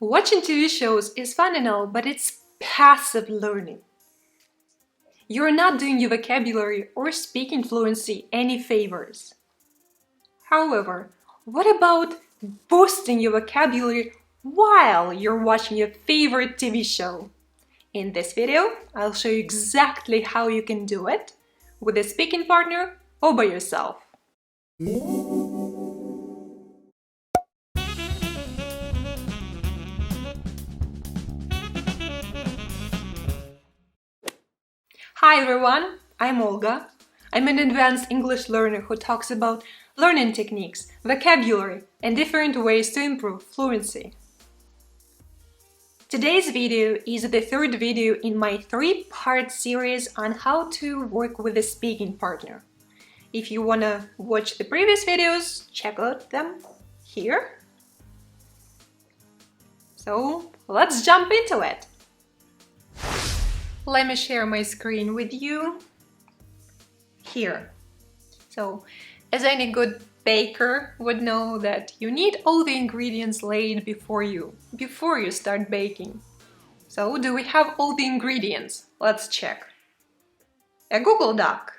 Watching TV shows is fun and all, but it's passive learning. You're not doing your vocabulary or speaking fluency any favors. However, what about boosting your vocabulary while you're watching your favorite TV show? In this video, I'll show you exactly how you can do it with a speaking partner or by yourself. Hi everyone, I'm Olga. I'm an advanced English learner who talks about learning techniques, vocabulary, and different ways to improve fluency. Today's video is the third video in my three-part series on how to work with a speaking partner. If you wanna watch the previous videos, check out them here. So let's jump into it. Let me share my screen with you here. So, as any good baker would know that you need all the ingredients laid before you start baking. So, do we have all the ingredients? Let's check. A Google Doc,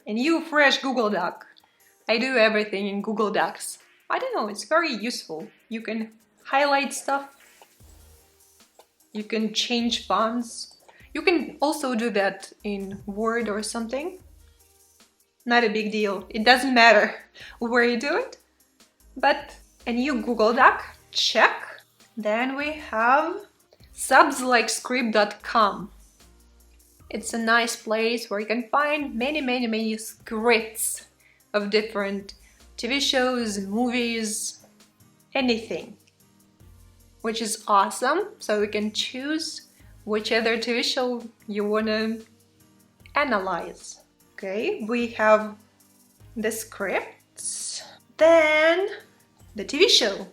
a new fresh Google Doc. I do everything in Google Docs. I don't know, it's very useful. You can highlight stuff. You can change fonts. You can also do that in Word or something. Not a big deal. It doesn't matter where you do it. But a new Google Doc, check. Then we have subslikescript.com. It's a nice place where you can find many scripts of different TV shows, movies, anything. Which is awesome, so you can choose which other TV show you wanna analyze. Okay, we have the scripts, then the TV show.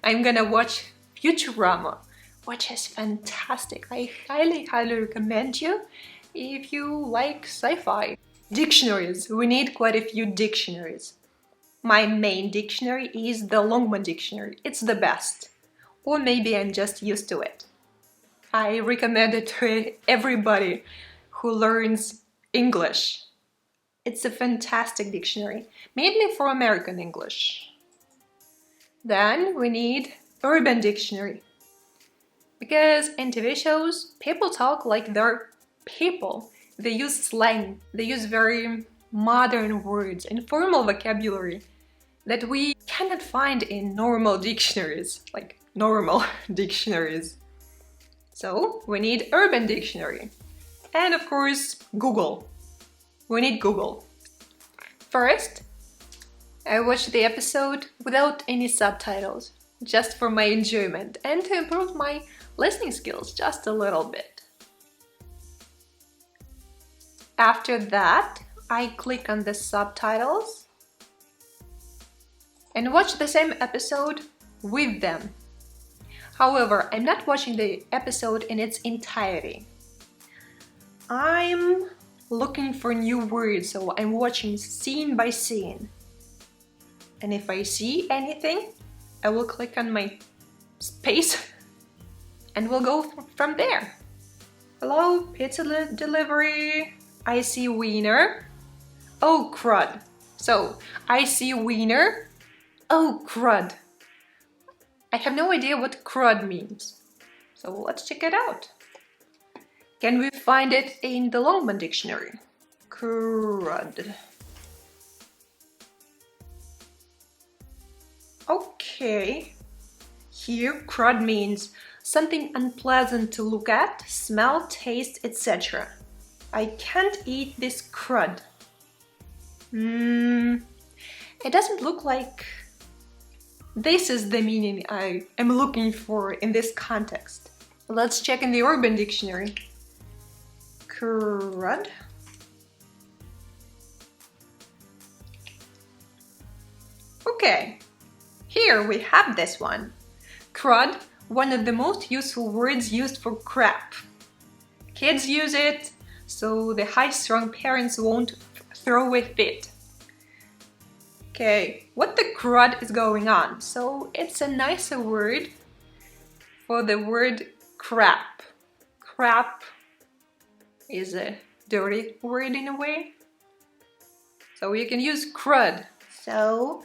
I'm gonna watch Futurama, which is fantastic. I highly recommend you if you like sci-fi. Dictionaries, we need quite a few dictionaries. My main dictionary is the Longman dictionary. It's the best. Or maybe I'm just used to it. I recommend it to everybody who learns English. It's a fantastic dictionary, mainly for American English. Then we need Urban Dictionary. Because in TV shows, people talk like they're people. They use slang, they use very modern words and formal vocabulary that we cannot find in normal dictionaries, like normal dictionaries. So we need Urban Dictionary. And of course, Google. We need Google. First, I watched the episode without any subtitles, just for my enjoyment and to improve my listening skills just a little bit. After that, I click on the subtitles and watch the same episode with them. However, I'm not watching the episode in its entirety. I'm looking for new words, so I'm watching scene by scene. And if I see anything, I will click on my space and we'll go from there. Hello, pizza delivery. I see wiener. Oh, crud. So, I see wiener. Oh, crud. I have no idea what crud means, so let's check it out. Can we find it in the Longman Dictionary? Crud. Okay. Here, crud means something unpleasant to look at, smell, taste, etc. I can't eat this crud. It doesn't look like this is the meaning I am looking for in this context. Let's check in the Urban Dictionary. Crud. Okay, here we have this one. Crud, one of the most useful words used for crap. Kids use it, so the high-strung parents won't throw a fit. Okay, what the crud is going on? So it's a nicer word for the word crap. Crap is a dirty word in a way. So you can use crud. So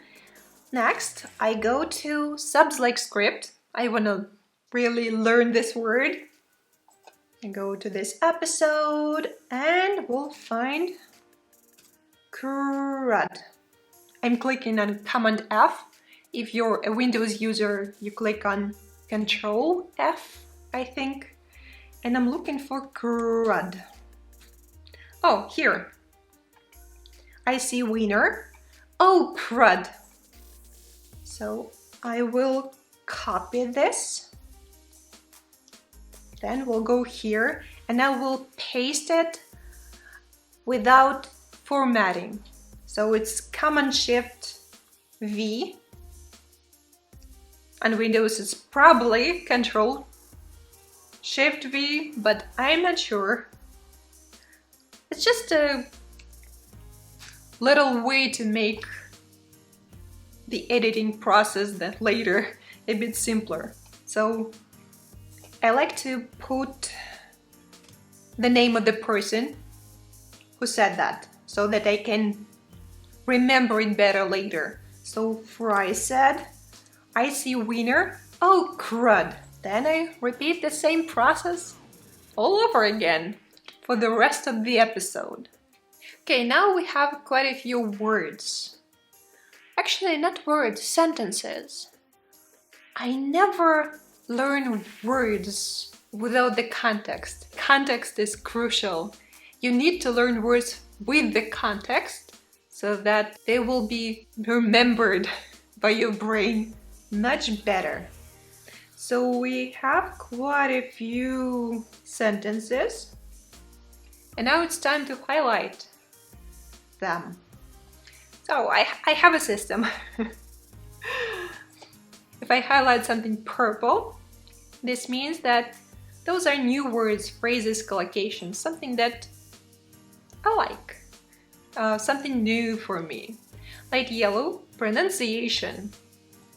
next I go to subs like script. I want to really learn this word. I go to this episode and we'll find crud. I'm clicking on Command F. If you're a Windows user, you click on Control F, I think. And I'm looking for crud. Oh, here. I see wiener. Oh, crud. So I will copy this. Then we'll go here and I will paste it without formatting. So it's Command Shift V. On Windows it's probably Control Shift V, but I'm not sure. It's just a little way to make the editing process that later a bit simpler. So I like to put the name of the person who said that so that I can remember it better later. So Fry said, I see wiener. Oh, crud. Then I repeat the same process all over again for the rest of the episode. Okay, now we have quite a few words. Actually, not words, sentences. I never learn words without the context. Context is crucial. You need to learn words with the context so that they will be remembered by your brain much better. So we have quite a few sentences. And now it's time to highlight them. So I have a system. If I highlight something purple, this means that those are new words, phrases, collocations, something that I like, something new for me. Light yellow, pronunciation.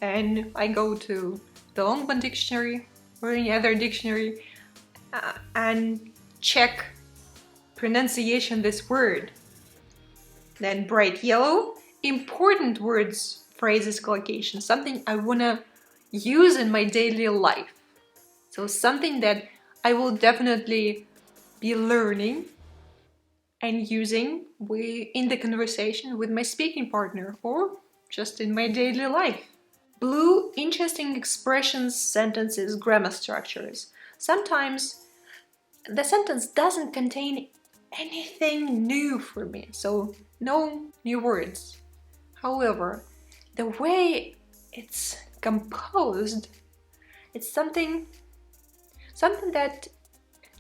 And I go to the Longman dictionary or any other dictionary and check pronunciation of this word. Then bright yellow, important words, phrases, collocations, something I wanna use in my daily life. So something that I will definitely be learning and using in the conversation with my speaking partner or just in my daily life. Blue, interesting expressions, sentences, grammar structures. Sometimes the sentence doesn't contain anything new for me, so no new words. However, the way it's composed, it's something that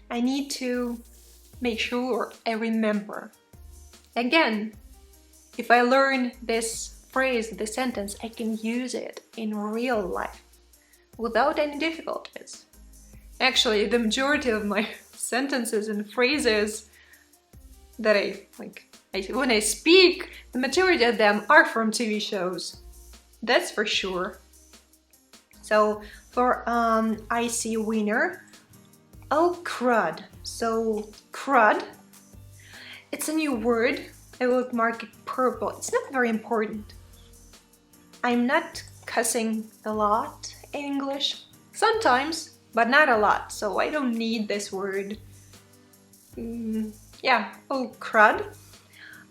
I need to make sure I remember. Again, if I learn this phrase, this sentence, I can use it in real life without any difficulties. Actually, the majority of my sentences and phrases that when I speak, the majority of them are from TV shows. That's for sure. So for I see wiener. Oh, crud. So crud, it's a new word. I will mark it purple. It's not very important. I'm not cussing a lot in English. Sometimes, but not a lot. So I don't need this word. Yeah, oh, crud.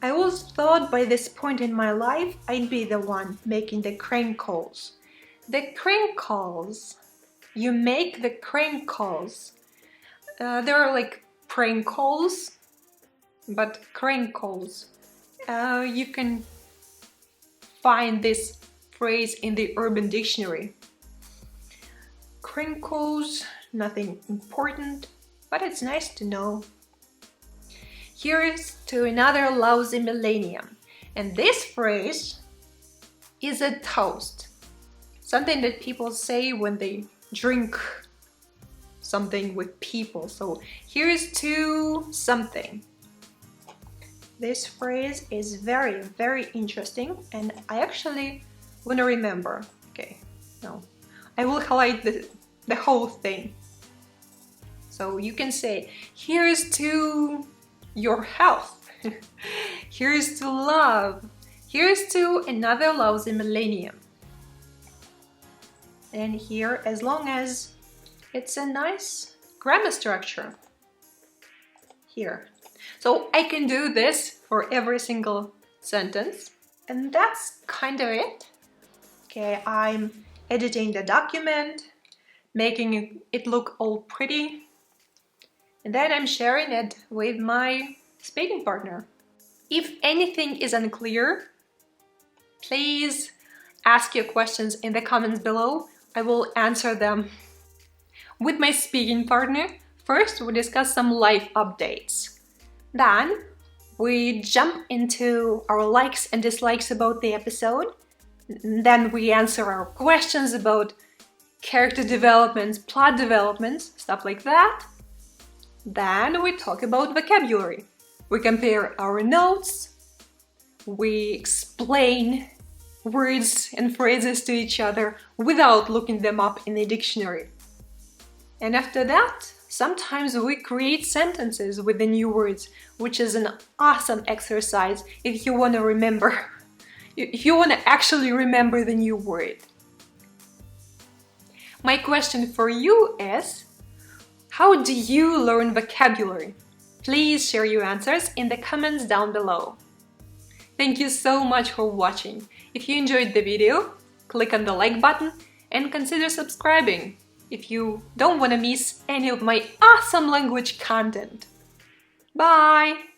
I always thought by this point in my life I'd be the one making the crank calls. The crank calls. You make the crank calls. There are like prank calls, but crank calls. You can find this phrase in the Urban Dictionary. Crank calls, nothing important, but it's nice to know. Here's to another lousy millennium. And this phrase is a toast. Something that people say when they drink something with people. So here's to something. This phrase is very, very interesting and I actually want to remember. Okay, no. I will highlight the the whole thing. So you can say, here's to your health, here's to love, here's to another lousy millennium. And here, as long as it's a nice grammar structure. Here. So I can do this for every single sentence. And that's kind of it. Okay, I'm editing the document, making it look all pretty. And then I'm sharing it with my speaking partner. If anything is unclear, please ask your questions in the comments below. I will answer them. With my speaking partner, first we discuss some life updates. Then we jump into our likes and dislikes about the episode. Then we answer our questions about character developments, plot developments, stuff like that. Then we talk about vocabulary. We compare our notes. We explain words and phrases to each other without looking them up in the dictionary. And after that, sometimes we create sentences with the new words, which is an awesome exercise if you want to remember. If you want to actually remember the new word. My question for you is, how do you learn vocabulary? Please share your answers in the comments down below. Thank you so much for watching. If you enjoyed the video, click on the like button and consider subscribing if you don't want to miss any of my awesome language content. Bye!